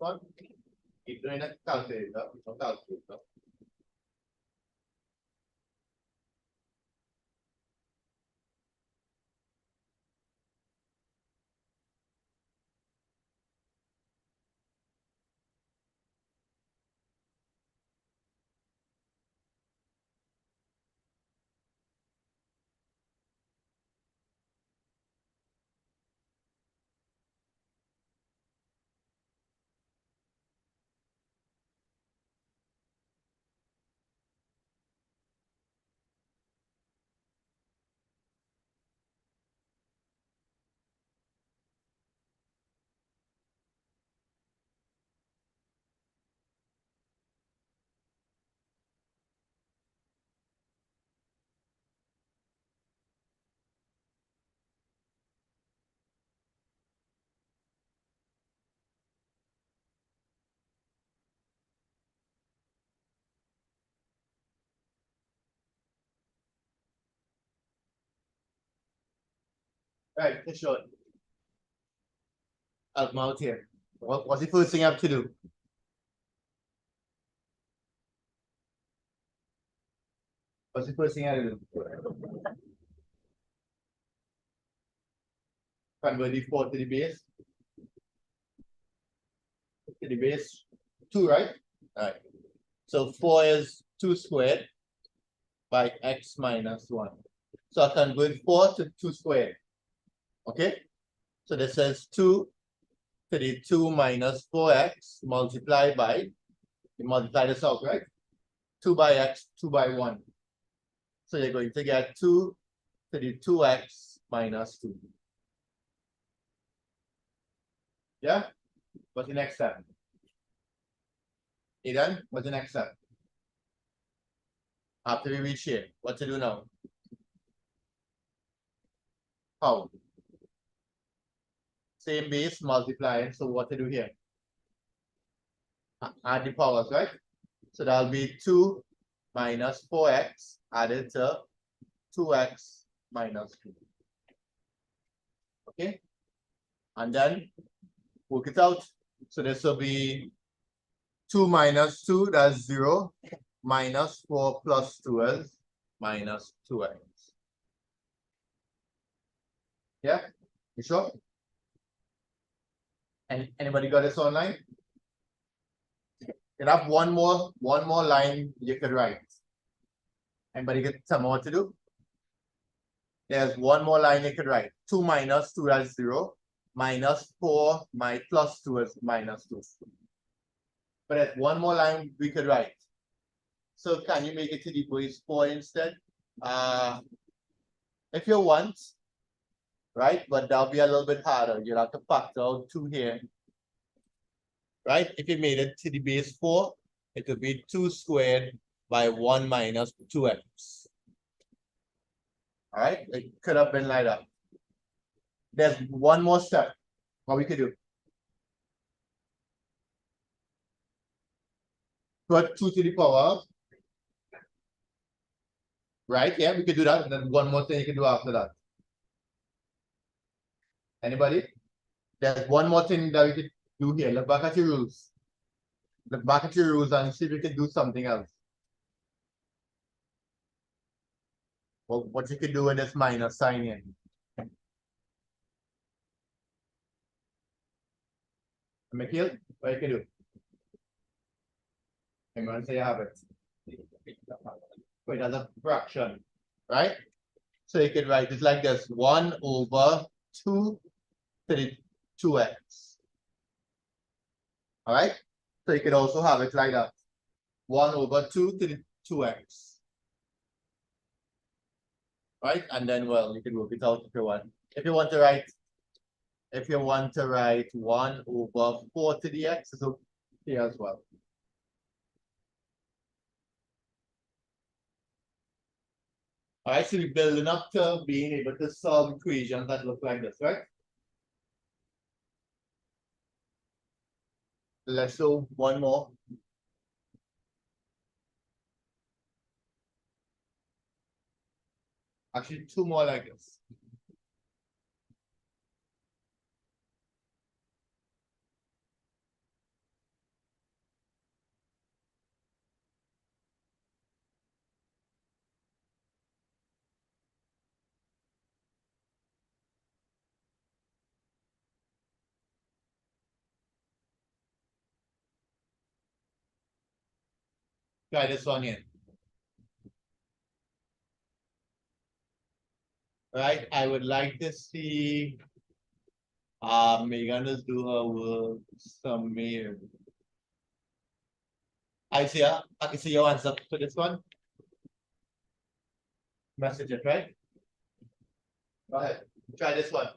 one. Keep doing a calculator. No calculator. Right, for sure. Help out here. What's the first thing I have to do? What's the first thing I have to do? Convert the 4 to the base. To the base 2, right? Alright. So 4 is 2 squared by x minus 1. So I convert 4 to 2 squared. Okay? So this is 2 to the 2 minus 4x multiplied by, you multiply this out, right? 2 by x, 2 by 1. So you're going to get 2 to the 2x minus 2. Yeah? What's the next step? You done? What's the next step? After we reach here, what to do now? How? Same base, multiplying. So what to do here? Add the powers, right? So that'll be 2 minus 4x added to 2x minus 2. Okay? And then work it out. So this will be 2 minus 2, that's 0. Minus 4 plus 2 is minus 2x. Yeah? You sure? Anybody got this online? You have one more line you could write. Anybody get some more to do? There's one more line you could write. 2 minus 2 is 0. Minus 4 plus 2 is minus 2. But there's one more line we could write. So can you make it to the base 4 instead? If you want, right? But that'll be a little bit harder. You'll have to factor out 2 here. Right? If you made it to the base 4, it would be 2 squared by 1 minus 2x. All right? It could have been like that. There's one more step. What we could do? Put 2 to the power. Right? Yeah, we could do that. And then one more thing you can do after that. Anybody? There's one more thing that we could do here. Look back at your rules. Look back at your rules and see if you can do something else. Well, what you could do with this minus sign here. Mikhail, what you can do? I'm going to say you have it. Wait, that's a fraction, right? So you can write it like this: 1 over 2 to the 2x. All right? So you can also have it like that: 1 over 2 to the 2x. Right? And then, well, you can work it out if you want. If you want to write 1 over 4 to the x, is okay as well. All right, so we're building up to being able to solve equations that look like this, right? Let's do one more. Actually, 2 more like this. Try this one here. Right, I would like to see Megan is do her work somewhere. I can see your answer for this one. Message it, right? Go ahead. Try this one.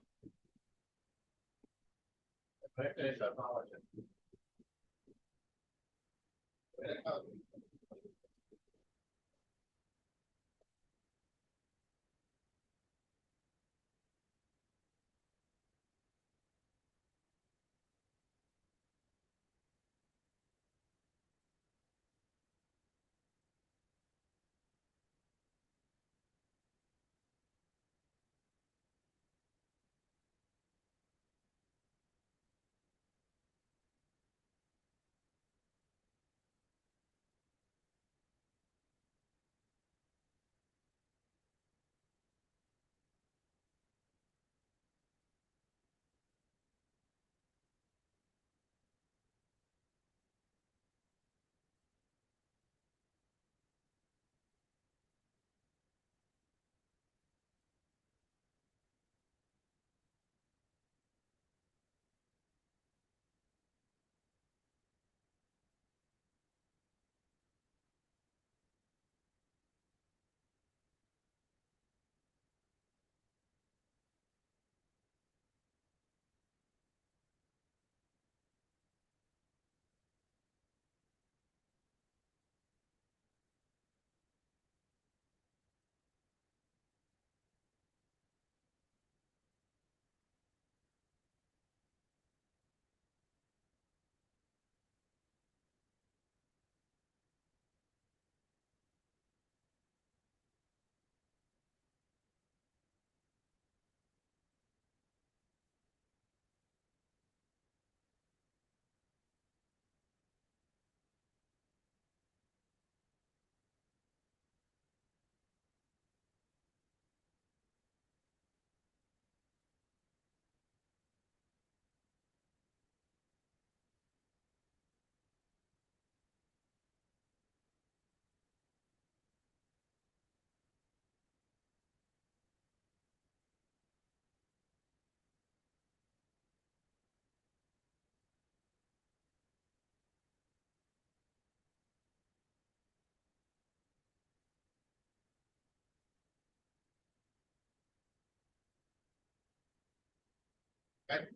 Right.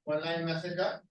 One line message up.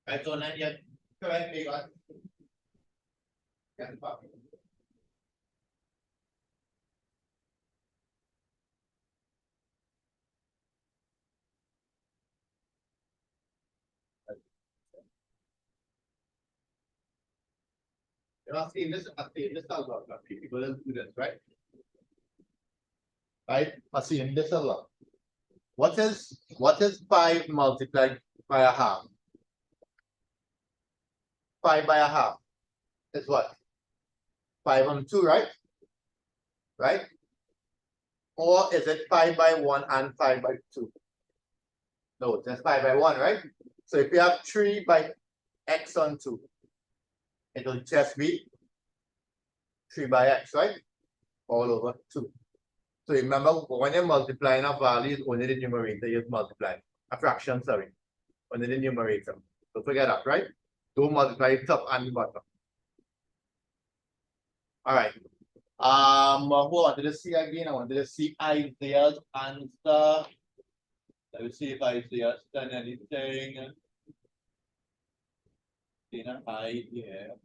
Right, so now you correct me on. I've seen this a lot of people don't do this, right? Right? I've seen this a lot. What is 5 multiplied by a half? 5 by a half is what? 5 on 2, right? Right? Or is it 5 by 1 and 5 by 2? No, that's 5 by 1, right? So if you have 3 by x on 2, it will just be 3 by x, right? All over 2. So remember, when you're multiplying a value, it's only the numerator you multiply. A fraction, sorry. Only the numerator. So forget that, right? Don't multiply the top and the bottom. All right. Who I wanted to see again? I wanted to see Isaiah's answer. Let me see if Isaiah's done anything. Idea.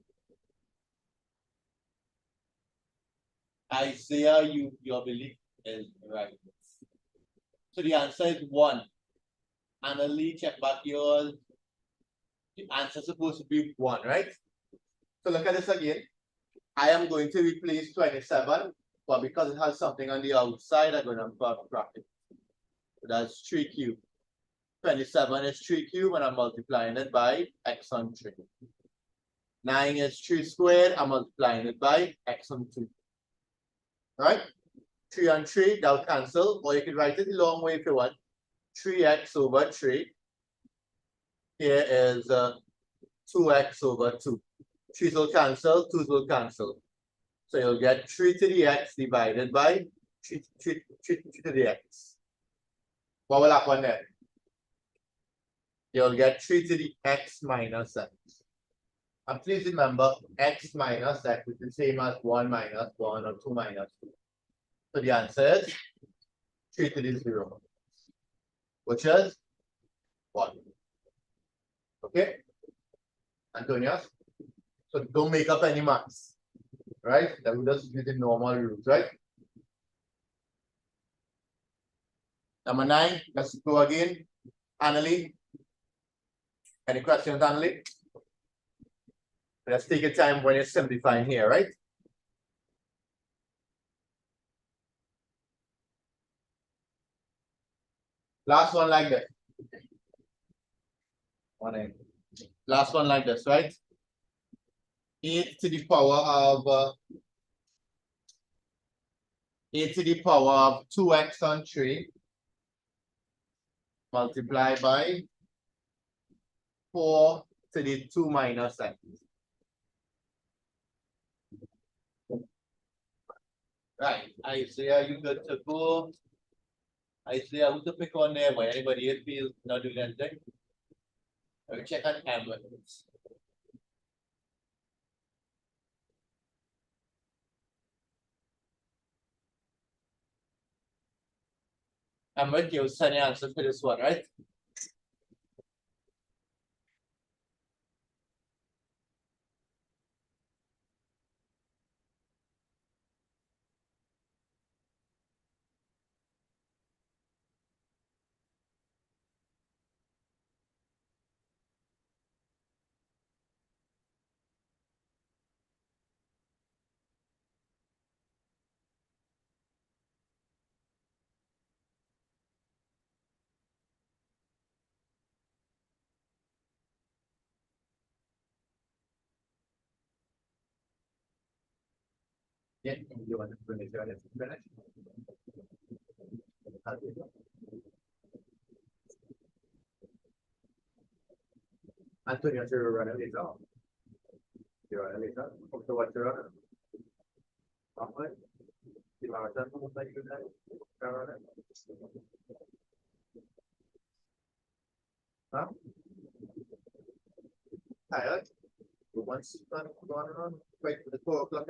Isaiah, your belief is right. So the answer is 1. Annalie, check back yours. The answer is supposed to be 1, right? So look at this again. I am going to replace 27, but because it has something on the outside, I'm going to bracket. So that's 3 cubed. 27 is 3 cubed, and I'm multiplying it by x on 3. 9 is 3 squared, I'm multiplying it by x on 2. Right? 3 and 3, that'll cancel, or you can write it the long way if you want. 3x over 3. Here is 2x over 2. 3's will cancel, 2's will cancel. So you'll get 3 to the x divided by 3 to the x. What will happen there? You'll get 3 to the x minus x. And please remember, x minus x is the same as 1 minus 1 or 2 minus 2. So the answer is 3 to the 0, which is 1. Okay? Antonius? So don't make up any maths, right? That will just use the normal rules, right? Number 9, let's go again. Annalie? Any questions, Annalie? Let's take your time when you're simplifying here, right? Last one like that. Last one like this, right? 8 to the power of 8 to the power of 2x on 3 multiplied by 4 to the 2 minus x. Right, Isaiah, you good to go. Isaiah, who to pick on there? But anybody else feel not doing anything? I will check on Amber. Amber, you send your answer for this one, right? Yeah, you want to finish your finish? Antonio, you're running it off. You're running it off. So what's your running? Huh? Tired? Once gone around, wait for the 4 o'clock.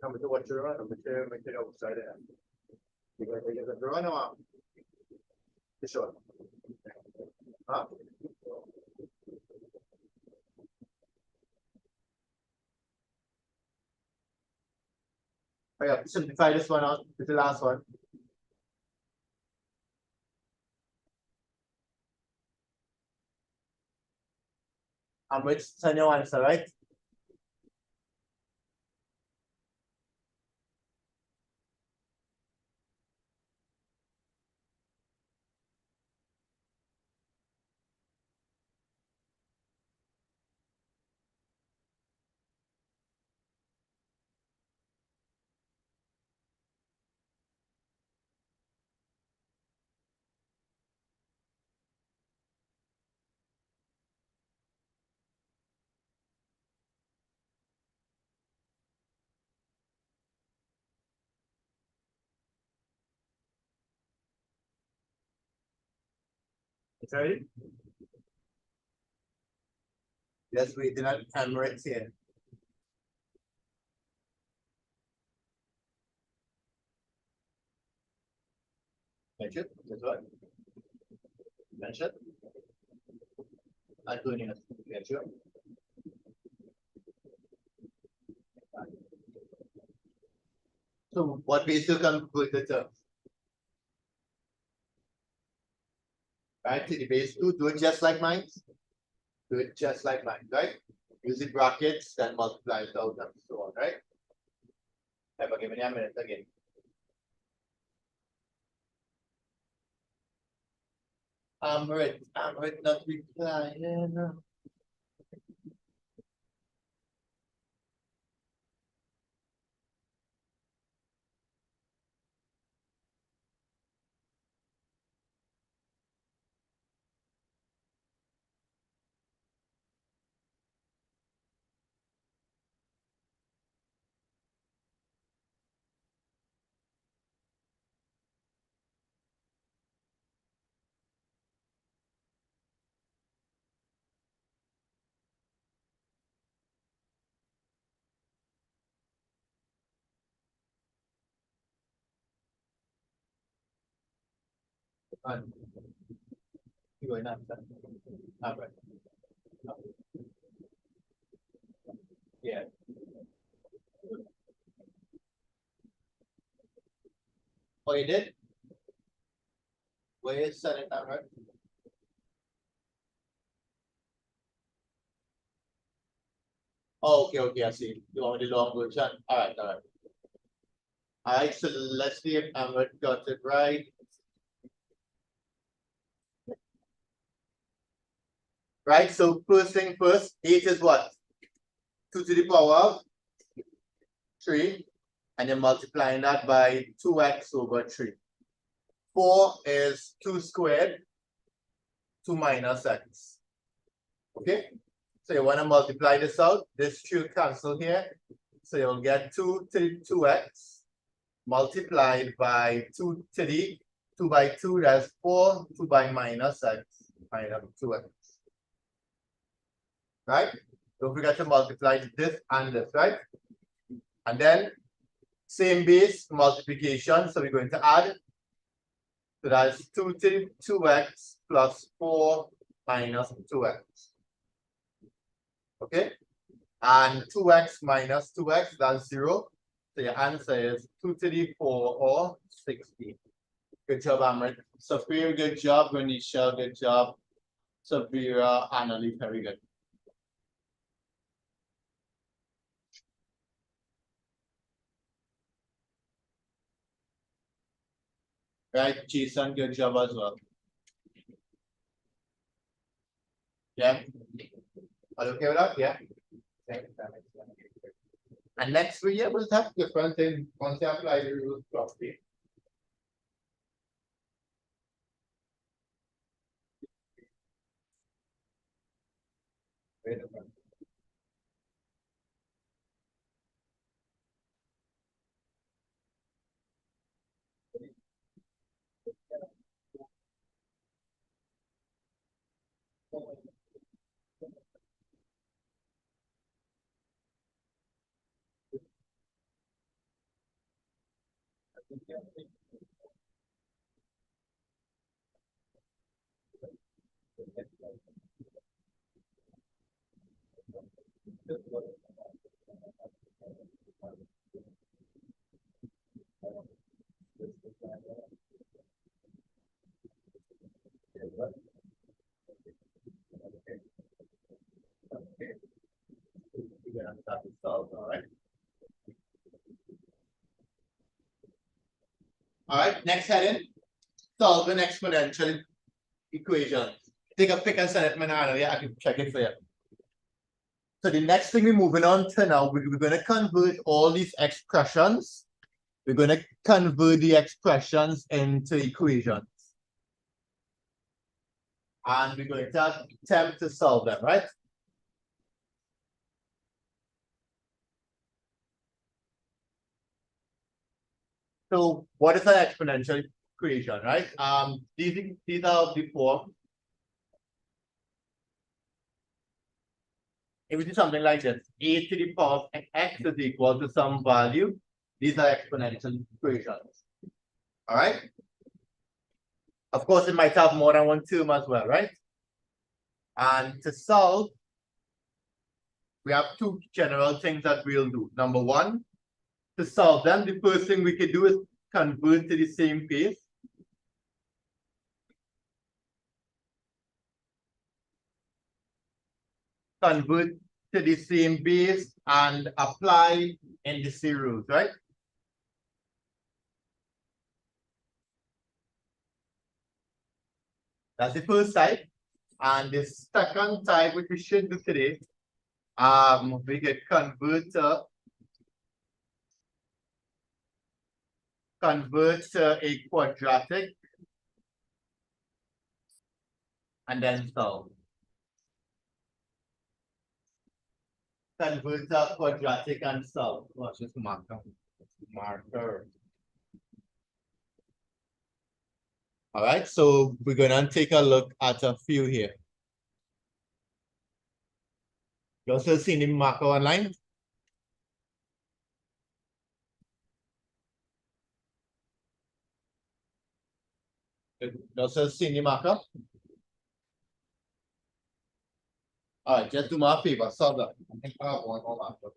Come to watch your run, I'm make it outside there. You're going to get the run or the short? Huh? I got to simplify this one out. This is the last one. And which send your answer, right? Sorry? Just waiting on Emirates here. Mention, that's what? Mention. Antonio, mention. So what we still can put the term? Right, to the base 2, do it just like mine. Do it just like mine, right? Use the brackets, then multiply it out and so on, right? Have a give me a minute again. Right, not replying. You going after? Right. Yeah. Oh, you did? Where is Senate right? Oh, okay, I see. You want me the long version? All right. All right, so let's see if Amrit got it right. Right, so first thing first, 8 is what? 2 to the power of 3, and then multiplying that by 2x over 3. 4 is 2 squared, 2 minus x. Okay, so you want to multiply this out. This should cancel here. So you'll get 2 to the 2x multiplied by 2 to the 2 by 2, that's 4, 2 by minus x, minus 2x. Right? Don't forget to multiply this and this, right? And then same base multiplication. So we're going to add. So that's 2 to the 2x plus 4 minus 2x. Okay? And 2x minus 2x, that's 0. So your answer is 2 to the 4 or 16. Good job, Amrit. Sophia, good job. Renisha, good job. Sabira, Annalie, very good. Right, Jason, good job as well. Yeah. Are you okay with that? Yeah. And next we will have different things once you apply the rules properly. Very different. All right, next heading, solve an exponential equation. Take a pick and send it to me now, yeah, I can check it for you. So the next thing we're moving on to now, we're going to convert all these expressions. We're going to convert the expressions into equations. And we're going to attempt to solve them, right? So what is an exponential equation, right? These are the form. if we do something like this, a to the power of x is equal to some value. These are exponential equations. All right. Of course, it might have more than one term as well, right? And to solve, we have two general things that we'll do. Number one, to solve them, the first thing we could do is convert to the same pace. Convert to the same base and apply indices rules, right? That's the first type. And the second type, which we should do today, we could convert to a quadratic and then solve. Convert to quadratic and solve. Watch this marker. All right, so we're gonna take a look at a few here. You also see the marker online? You also see the marker? All right, just do me a favor, solve that. I think I have one more marker.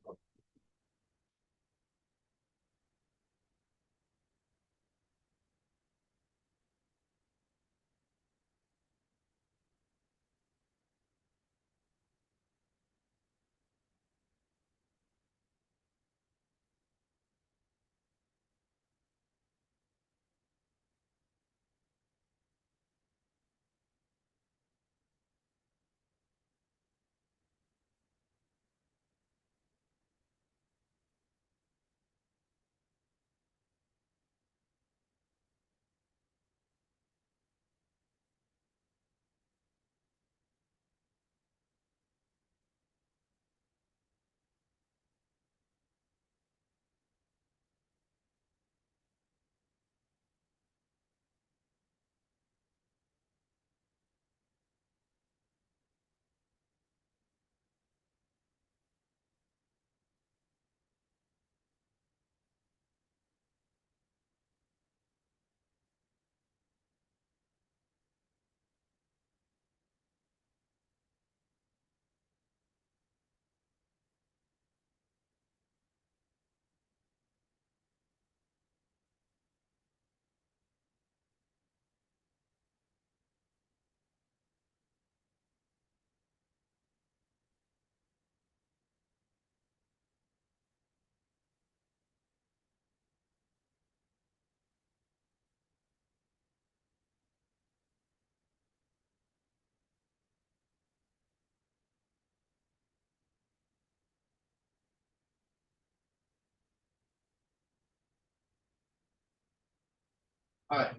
All right,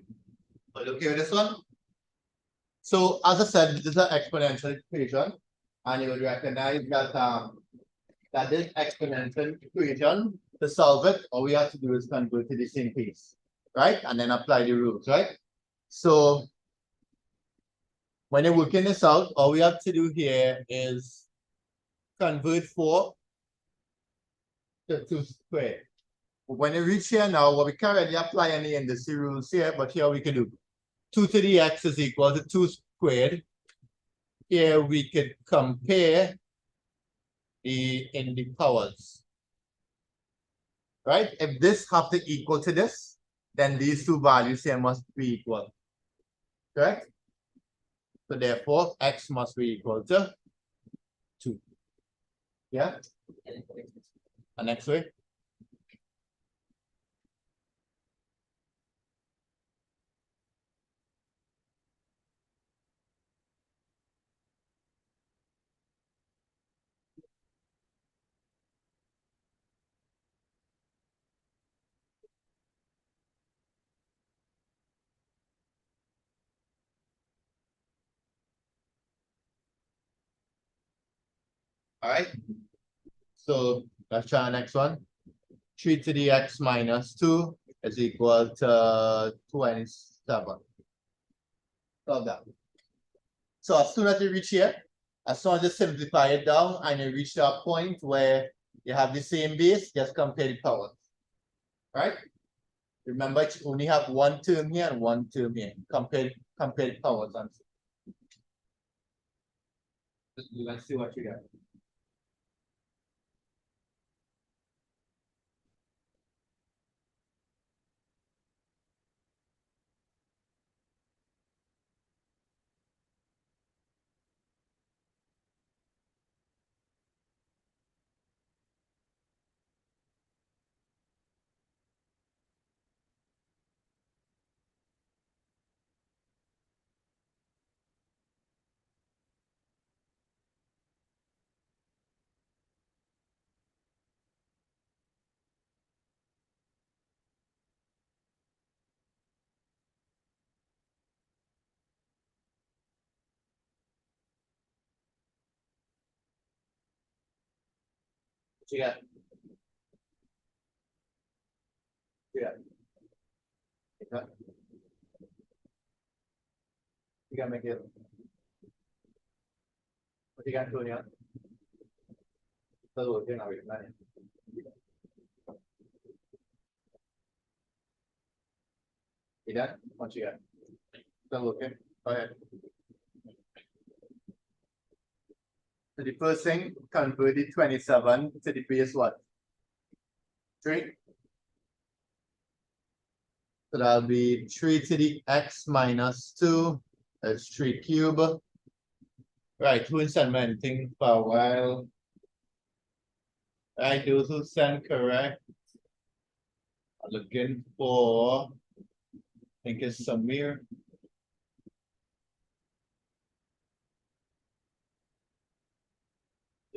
look here, this one. So as I said, this is an exponential equation, and you would recognize that that this exponential equation, to solve it, all we have to do is convert to the same pace, right? And then apply the rules, right? So when you're working this out, all we have to do here is convert 4 to 2 squared. When you reach here now, what we can't really apply any indices rules here, but here we can do 2 to the x is equal to 2 squared. Here we could compare in the powers. Right? If this have to equal to this, then these two values here must be equal. Correct? So therefore, x must be equal to 2. Yeah? And next way. All right. So let's try the next one. 3 to the x minus 2 is equal to 27. Solve that. So as soon as we reach here, As soon as you simplify it down and you reach that point where you have the same base, just compare the powers. Right? Remember, you only have one term here and one term here. Compare the powers and let's see what you get. What you got? Yeah. You got make it. What you got doing here? So we're going to You done? What you got? Still okay. Go ahead. So the first thing, convert the 27 to the base what? 3. So that'll be 3 to the x minus 2. That's 3 cube. Right, who sent me anything for a while? Right, those who sent correct are looking for, I think it's Samir.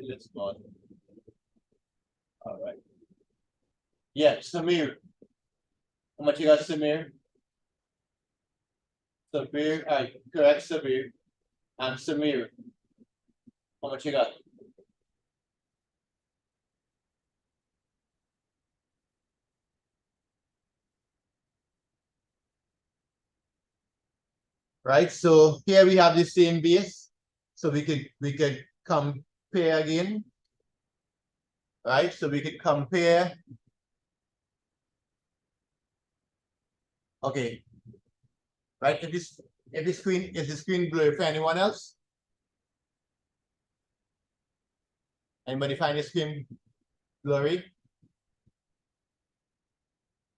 Let's go. All right. Yeah, Samir. How much you got, Samir? Samir, correct, Samir. And Samir. How much you got? Right, so here we have the same base. So we could compare again. Right, so we could compare. Okay. Right, if the screen blurry for anyone else? Anybody find the screen blurry?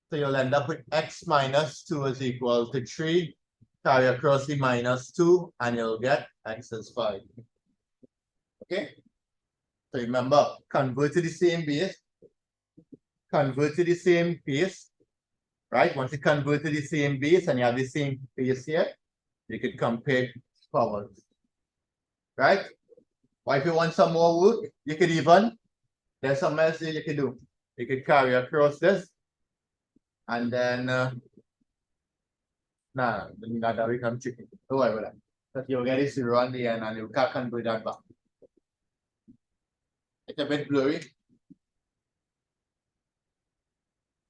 So you'll end up with x minus 2 is equal to 3. Carry across the minus 2 and you'll get x is 5. Okay? So remember, convert to the same base. Convert to the same base. Right? Once you convert to the same base and you have the same base here, you could compare powers. Right? Or if you want some more work, you could even, there's something else you could do. You could carry across this. And then, nah, that become chicken. Don't worry about that. But you'll get it 0 on the end and you can't convert that back. It's a bit blurry.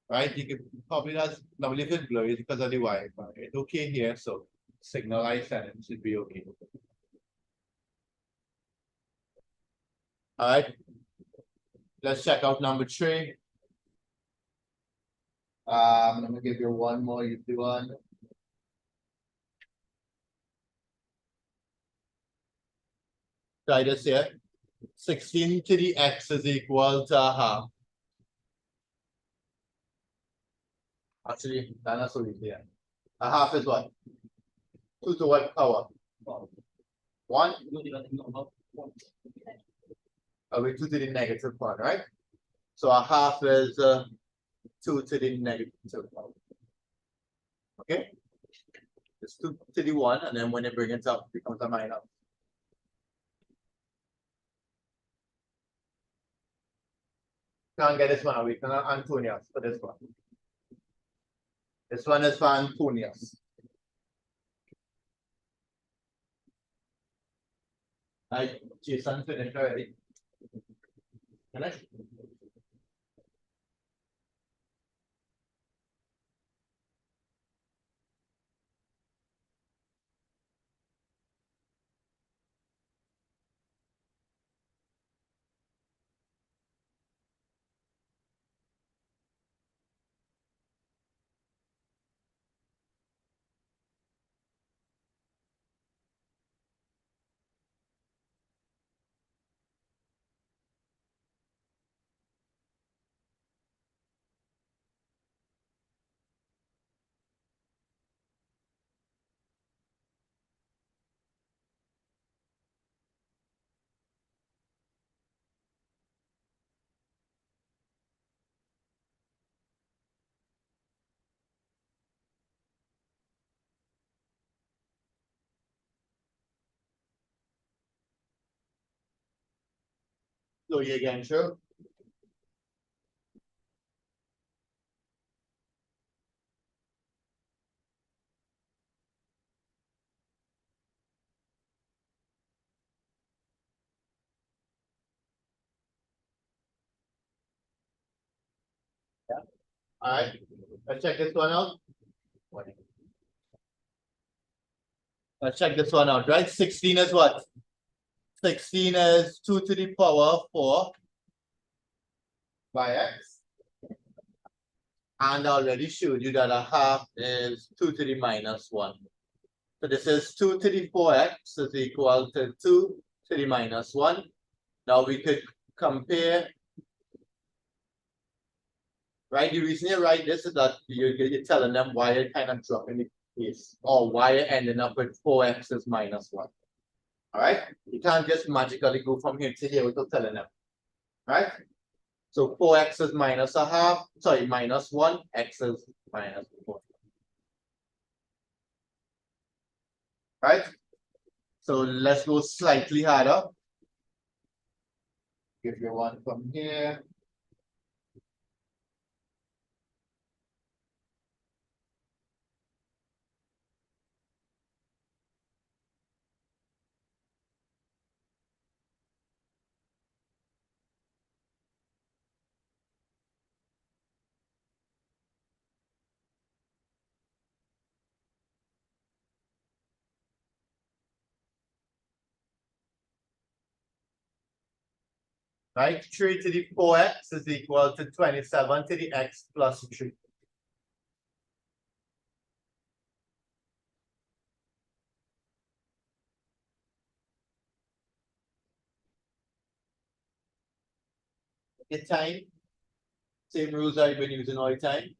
Right? You could probably that's now if it's blurry because of the Wi-Fi. It's okay here, so signal I send it should be okay. All right. Let's check out number 3. I'm gonna give you one more easy one. Try this here. 16 to the x is equal to a half. Actually, that's not so easy. A half is what? 2 to what power? 1? Okay, 2 to the negative 1, right? So a half is 2 to the negative 2. Okay? It's 2 to the 1, and then when you bring it up, it becomes a minus. Can't get this one. We can Antonius for this one. This one is for Antonius. Right, Jason finished already. Finished? slowly again, sure. All right, let's check this one out. Let's check this one out, right? 16 is what? 16 is 2 to the power 4 by x. And I already showed you that a half is 2 to the minus 1. So this is 2 to the 4x is equal to 2 to the minus 1. Now we could compare, right? The reason you write this is that you're telling them why you're kind of dropping the case, or why you're ending up with 4x is minus 1. All right? You can't just magically go from here to here without telling them, right? So 4x is minus a half, sorry, minus 1, x is minus 4. Right? So let's go slightly harder. Give you one from here. Right? 3 to the 4x is equal to 27 to the x plus 3. Get time. Same rules I've been using all the time.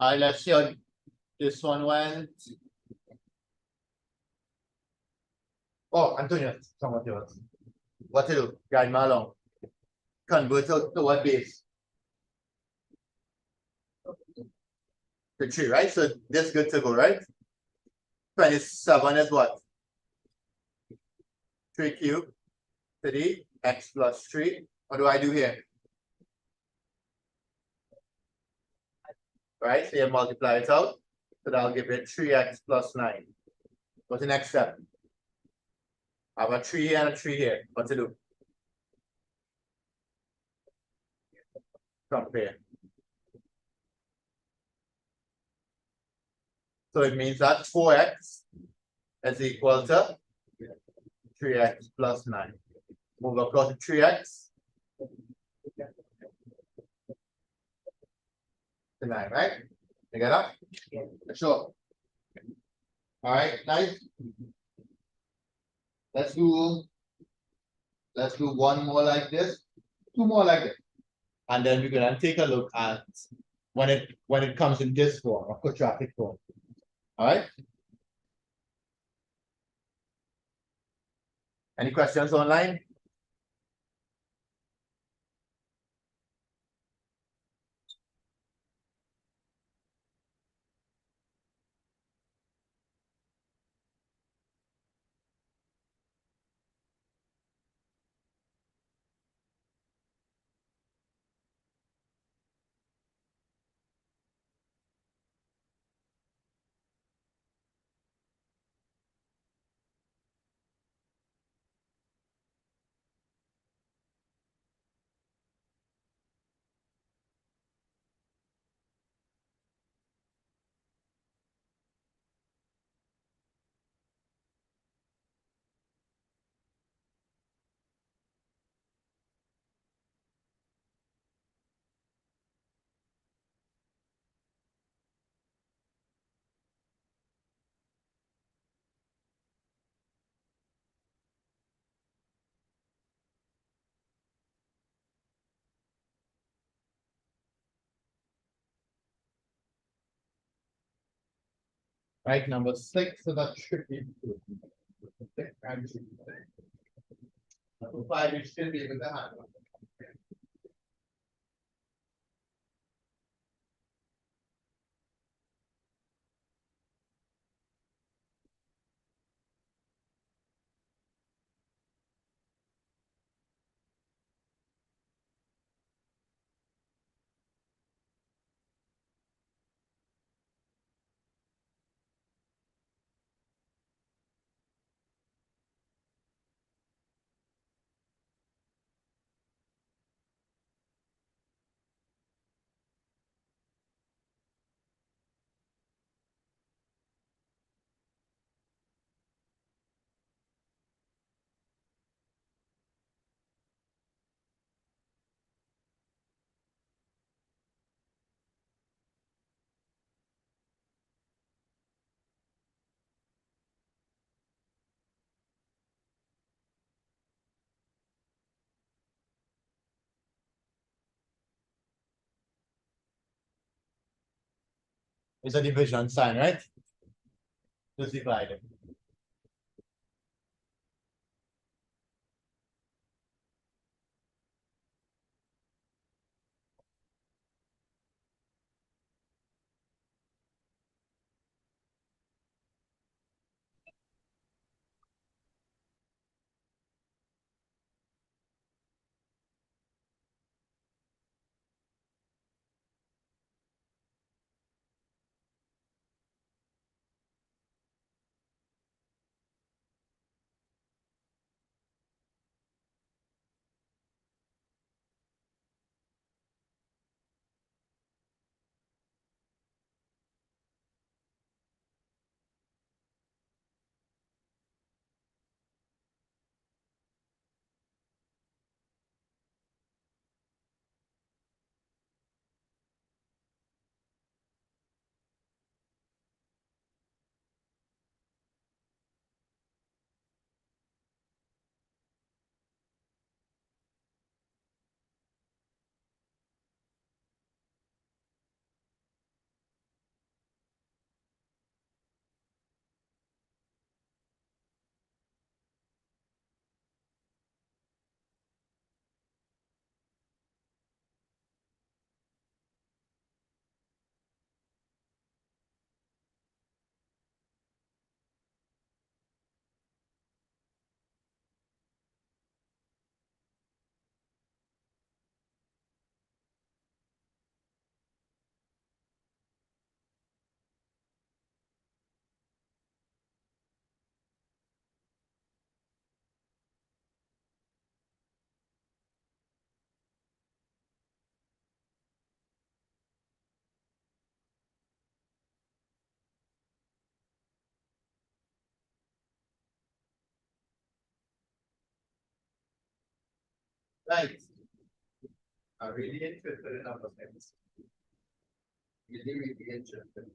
All right, let's see how this one went. Oh, Antonio, somewhat yours. What to do? Guide me along. Convert out to what base? The 3, right? So this good to go, right? 27 is what? 3 cubed to the x plus 3. What do I do here? Right? So you multiply it out. So that'll give it 3x plus 9. What's the next step? I have a 3 here and a 3 here. What to do? Compare. So it means that 4x is equal to 3x plus 9. Move across to 3x to 9, right? You get that? Sure. All right, nice. Let's do one more like this, two more like this. And then we're gonna take a look at when it comes in this form, a quadratic form. All right. Any questions online? Right, number 6 is a tricky. Number 5 you should be able to handle. It's a division sign, right? Just divide it. Right. I'm really interested in number things. Really interested.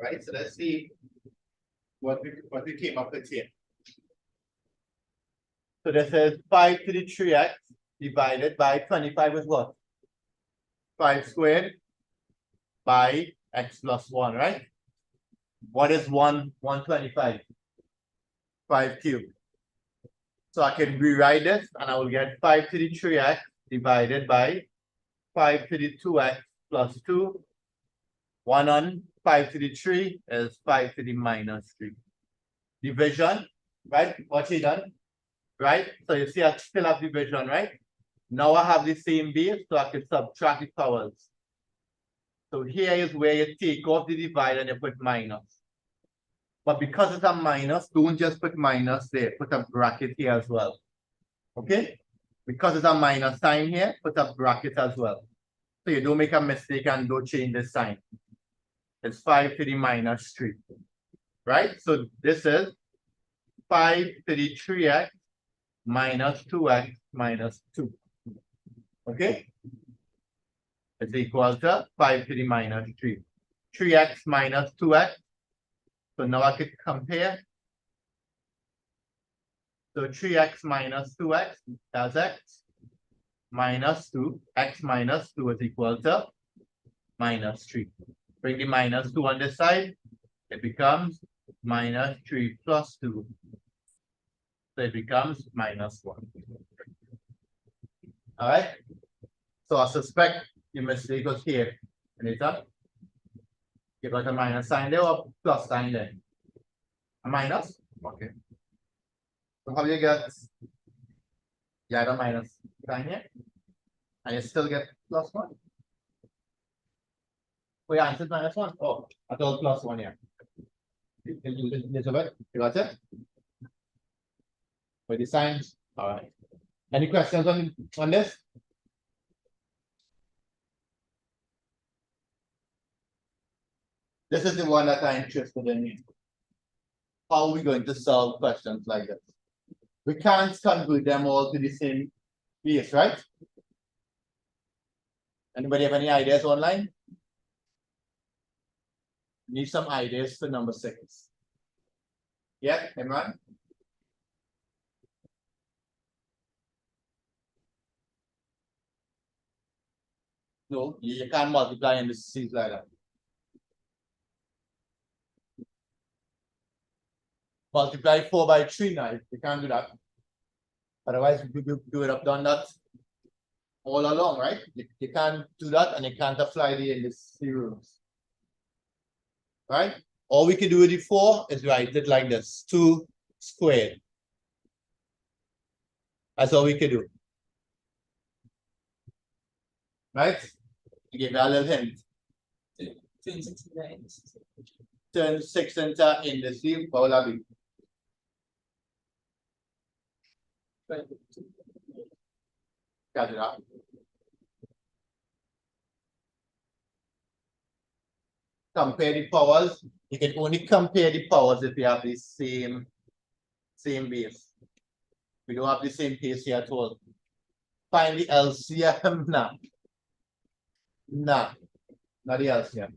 Right, so let's see what we came up with here. So this is 5 to the 3x divided by 25 is what? 5 squared by x plus 1, right? What is 125? 5 cubed. So I can rewrite this and I will get 5 to the 3x divided by 5 to the 2x plus 2. 1 on 5 to the 3 is 5 to the minus 3. Division, right? What you done? Right? So you see I still have division, right? Now I have the same base, so I can subtract the powers. So here is where you take off the divide and you put minus. But because it's a minus, don't just put minus there, put a bracket here as well. Okay? Because it's a minus sign here, put a bracket as well. So you don't make a mistake and don't change the sign. It's 5 to the minus 3. Right? So this is 5 to the 3x minus 2x minus 2. Okay? It's equal to 5 to the minus 3. 3x minus 2x. So now I could compare. So 3x minus 2x, that's x. Minus 2, x minus 2 is equal to minus 3. Bring the minus 2 on this side. It becomes minus 3 plus 2. So it becomes minus 1. All right? So I suspect the mistake was here. Anita? You got a minus sign there or plus sign there? A minus? Okay. So how do you get? You add a minus sign here. And you still get plus 1. Oh, you answered minus 1. Oh, I thought plus 1 here. You got it? For the signs? All right. Any questions on this? This is the one that I'm interested in. How are we going to solve questions like this? We can't convert them all to the same base, right? Anybody have any ideas online? Need some ideas for number 6. Yeah, everyone? No, you can't multiply in the series like that. Multiply 4 by 3 now. You can't do that. Otherwise, you would have done that all along, right? You can't do that and you can't apply the indices rules. Right? All we can do with the 4 is write it like this: 2 squared. That's all we can do. Right? Give that a little hint. Turn 6 into indices. What will that be? Got it up. Compare the powers. You can only compare the powers if you have the same base. We don't have the same base here at all. Find the LCM now. Nah, not the LCM.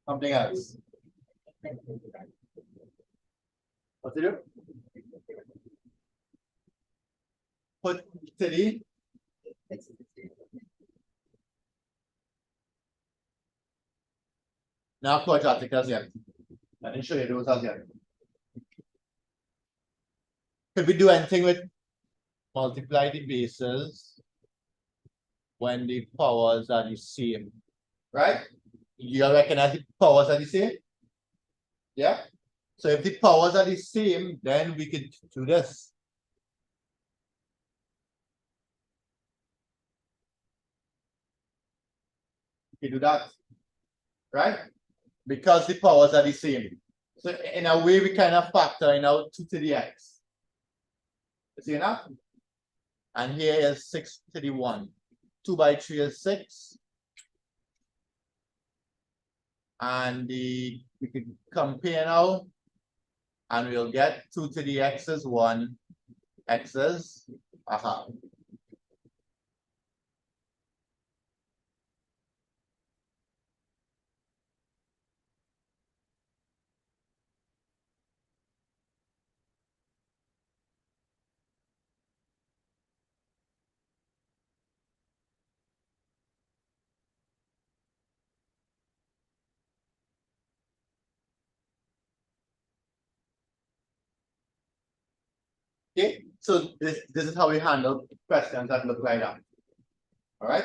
Something else. What to do? Put 3. Now quadratic as yet. I didn't show you those as yet. Could we do anything with multiply the bases when the powers are the same? Right? You recognize the powers are the same? Yeah? So if the powers are the same, then we could do this. You do that, right? Because the powers are the same. So in a way, we kind of factor in out 2 to the x. See enough? And here is 6 to the 1. 2 by 3 is 6. And we can compare now. And we'll get 2 to the x is 1. X is a half. Okay, so this is how we handle questions that look like that. All right.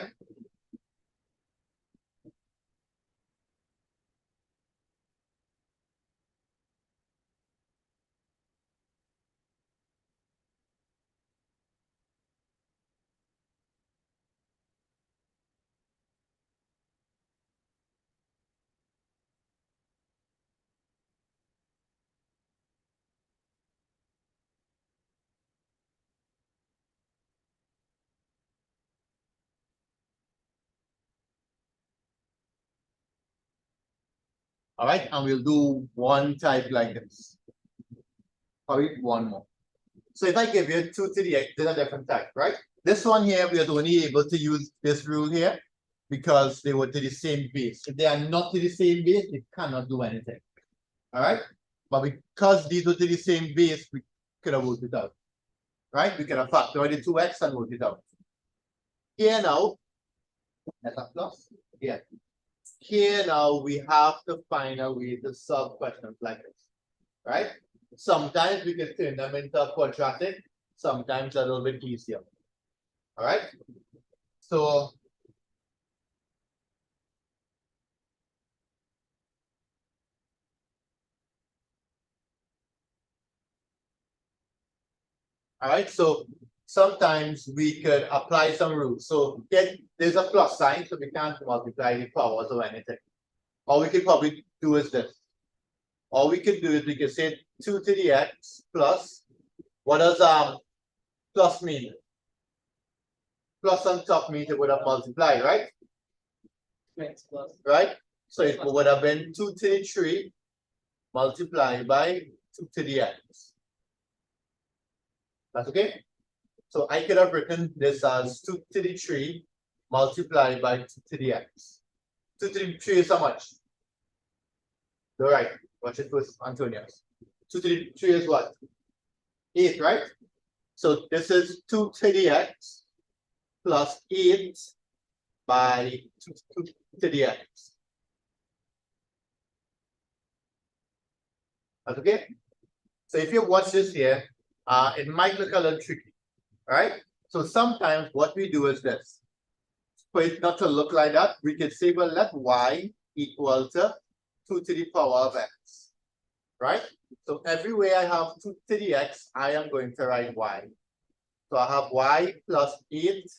All right, and we'll do one type like this. Probably one more. So if I give you 2 to the x, there's a different type, right? This one here, we are only able to use this rule here because they were to the same base. If they are not to the same base, they cannot do anything. All right? But because these were to the same base, we could have worked it out. Right? We could have factored the 2x and worked it out. Here now, that's a plus. Here. Here now, we have to find a way to solve questions like this. Right? Sometimes we can turn them into a quadratic, sometimes a little bit easier. All right. So all right, so sometimes we could apply some rules. So there's a plus sign, so we can't multiply the powers or anything. All we could probably do is this. All we could do is we could say 2 to the x plus, what does plus mean? Plus on top means it would have multiplied, right? X plus. Right? So it would have been 2 to the 3 multiplied by 2 to the x. That's okay? So I could have written this as 2 to the 3 multiplied by 2 to the x. 2 to the 3 is how much? All right. Watch it first, Antonius. 2 to the 3 is what? 8, right? So this is 2 to the x plus 8 by 2 to the x. That's okay? So if you watch this here, it might look a little tricky, right? So sometimes what we do is this. For it not to look like that, we can say, well, let y equal to 2 to the power of x, right? So everywhere I have 2 to the x, I am going to write y. So I have y plus 8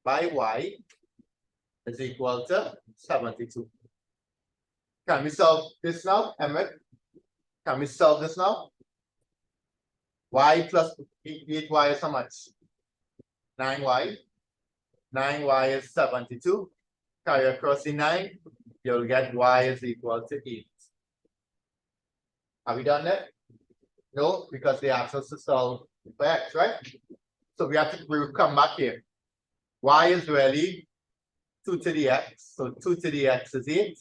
by y is equal to 72. Can we solve this now, Emmett? Can we solve this now? Y plus 8y is how much? 9y. 9y is 72. Carry across the 9, you'll get y is equal to 8. Have we done that? No, because they asked us to solve for x, right? So we will come back here. Y is really 2 to the x. So 2 to the x is 8.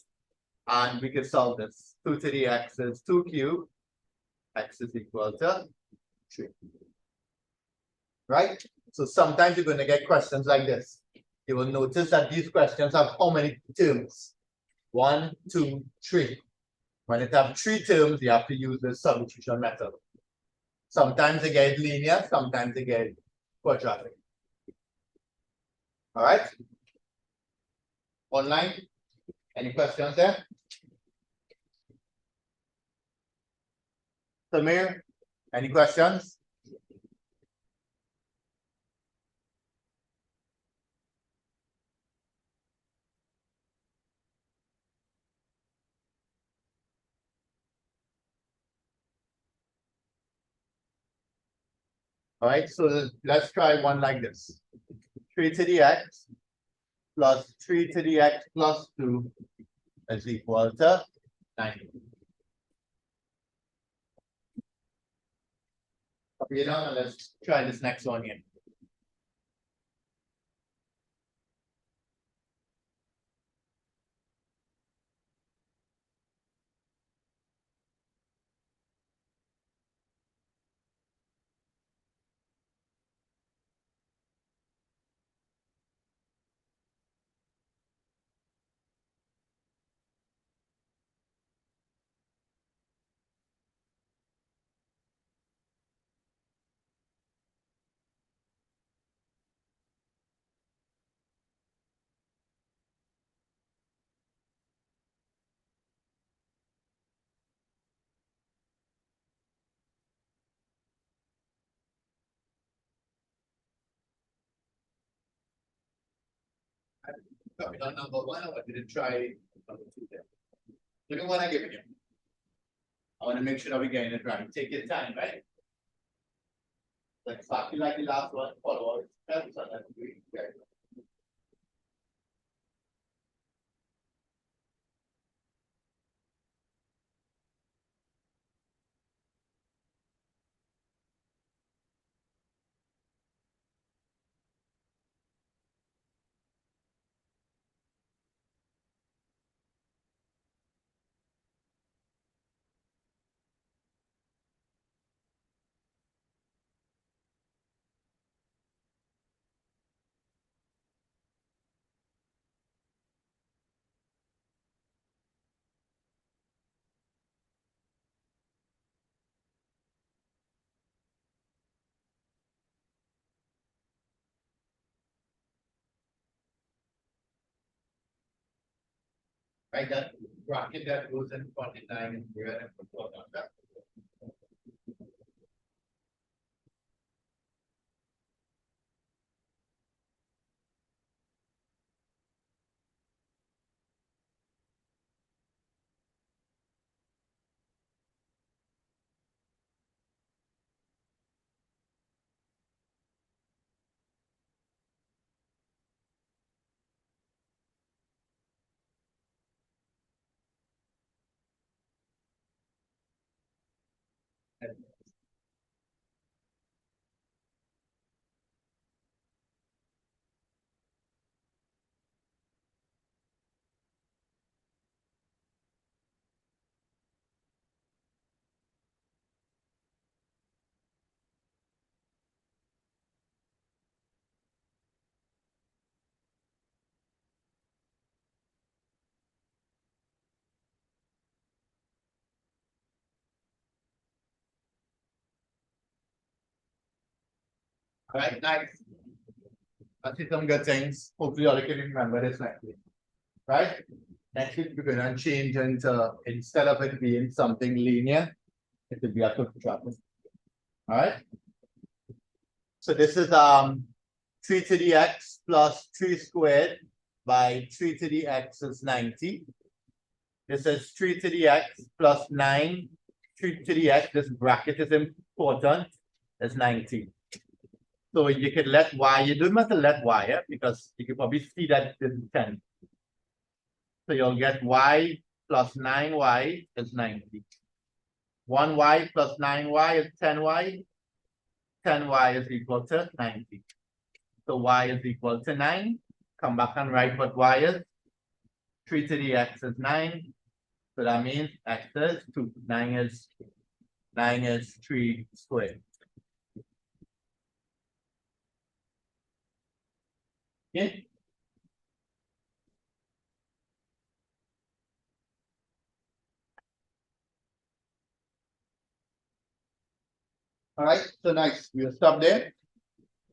And we can solve this. 2 to the x is 2 cubed. X is equal to 3. Right? So sometimes you're going to get questions like this. You will notice that these questions have how many terms? 1, 2, 3. When it have 3 terms, you have to use the substitution method. Sometimes they get linear, sometimes they get quadratic. All right? Online? Any questions there? Samir, any questions? All right, so let's try one like this. 3 to the x plus 3 to the x plus 2 is equal to 9. Copy it down and let's try this next one here. Copy down number 1, I didn't try number 2 there. Look at what I given you. I want to make sure that we're getting it right. Take your time, right? Like exactly like the last one, follow our steps and then we get it. Right, that bracket that goes in 49 and here and put on that. All right, nice. I see some good things. Hopefully, all you can remember this next week. Right? Next week, we're going to change into instead of it being something linear, it will be a quick traffic. All right. So this is 3 to the x plus 3 squared by 3 to the x is 90. This is 3 to the x plus 9, 3 to the x, this bracket is important, is 90. So you can let y, you don't have to let y, because you can probably see that this is 10. So you'll get y plus 9y is 90. 1y plus 9y is 10y. 10y is equal to 90. So y is equal to 9. Come back and write what y is. 3 to the x is 9. So that means x is 2. 9 is 3 squared. Okay. All right, so nice. We'll stop there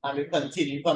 and we'll continue from